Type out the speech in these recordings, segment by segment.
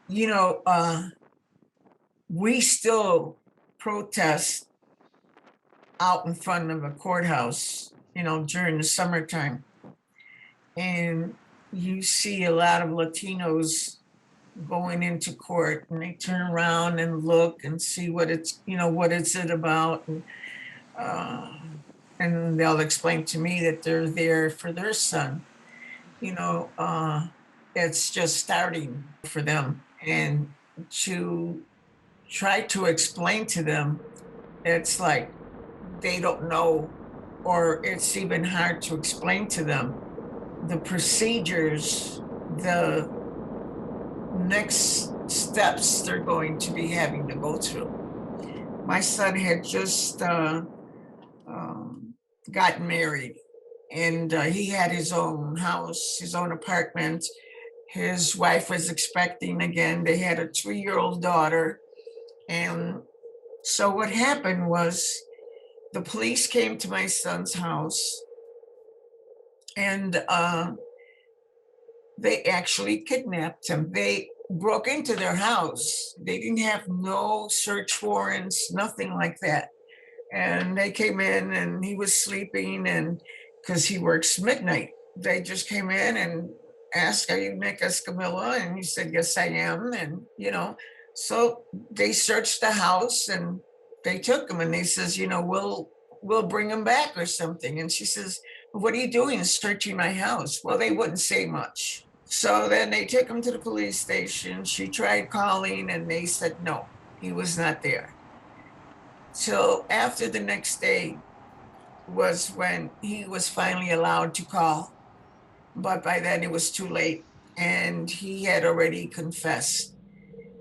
you know, we still protest out in front of a courthouse, during the summertime. And you see a lot of Latinos going into court, and they turn around and look and see what is it about. Uh, and they'll explain to me that they're there for their son. You know, uh, it's just starting for them. And to try to explain to them, it's like they don't know, or it's even hard to explain to them the procedures, the next steps they're going to be having to go through. My son had just um, gotten married, and he had his own house, his own apartment. His wife was expecting again. They had a 2-year-old daughter. And so what happened was the police came to my son's house, and they actually kidnapped him. They broke into their house. They didn't have no search warrants, nothing like that. And they came in, and he was sleeping, and because he works midnight, they just came in and asked, "Are you Nick Escamilla?" And he said, "Yes, I am." And so they searched the house, and they took him, and they says, "We'll bring him back or something." And she says, "What are you doing searching my house?" Well, they wouldn't say much. So then they took him to the police station. She tried calling, and they said no, he was not there. So after the next day was when he was finally allowed to call, but by then it was too late, and he had already confessed.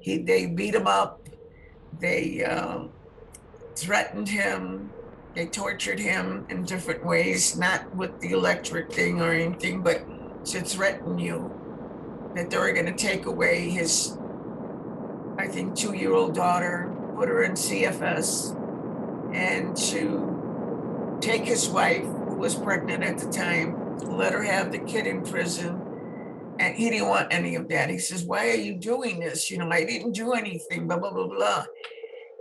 They beat him up, they threatened him, they tortured him in different ways, not with the electric thing or anything, but to threaten you that they were going to take away his, I think, 2-year-old daughter, put her in CFS, and to take his wife, who was pregnant at the time, let her have the kid in prison. And he didn't want any of that. He says, "Why are you doing this? I didn't do anything, blah, blah, blah, blah."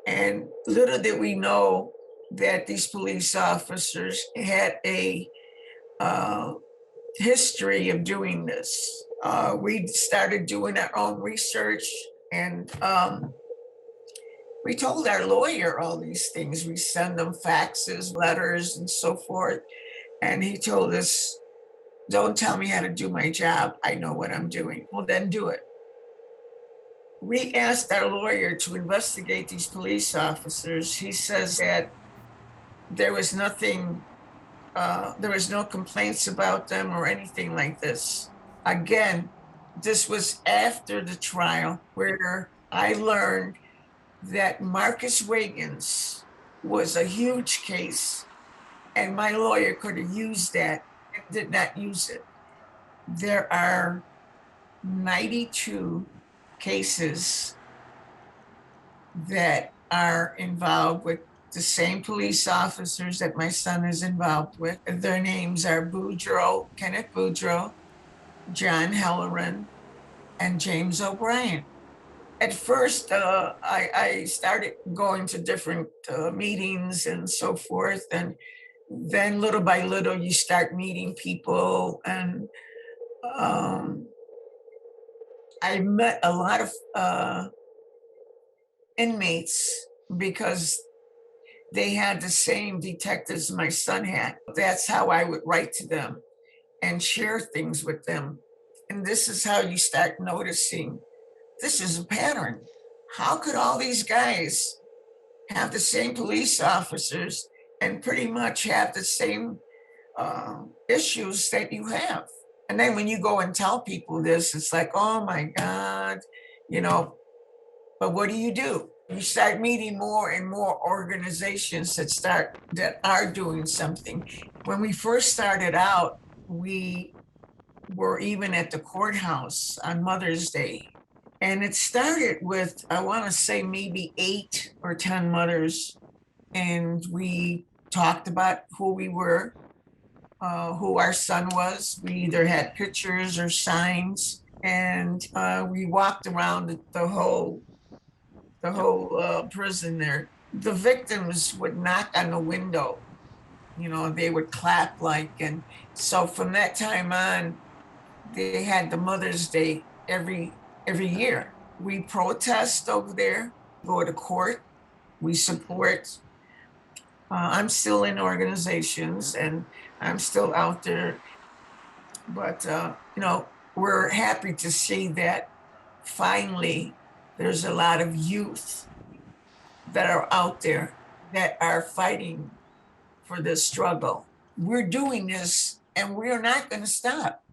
And little did we know that these police officers had a uh, history of doing this. We started doing our own research, and we told our lawyer all these things. We send them faxes, letters, and so forth. And he told us, "Don't tell me how to do my job. I know what I'm doing." Well, then do it. We asked our lawyer to investigate these police officers. He says that there was nothing, there was no complaints about them or anything like this. Again, this was after the trial, where I learned that Marcus Reagan's was a huge case, and my lawyer could have used that and did not use it. There are 92 cases that are involved with the same police officers that my son is involved with. Their names are Kenneth Boudreaux, John Halloran, and James O'Brien. At first, I started going to different meetings and so forth. And then little by little, you start meeting people. And um, I met a lot of inmates because they had the same detectives my son had. That's how I would write to them and share things with them. And this is how you start noticing this is a pattern. How could all these guys have the same police officers and pretty much have the same issues that you have? And then when you go and tell people this, it's like, oh my God, you know, but what do? You start meeting more and more organizations that are doing something. When we first started out, we were even at the courthouse on Mother's Day. And it started with, I want to say, maybe 8 or 10 mothers. And we talked about who we were, who our son was. We either had pictures or signs. And we walked around the whole prison there. The victims would knock on the window, they would clap and so from that time on, they had the Mother's Day every year. We protest over there, go to court, we support. I'm still in organizations and I'm still out there, but we're happy to see that finally there's a lot of youth that are out there that are fighting for this struggle. We're doing this and we're not going to stop.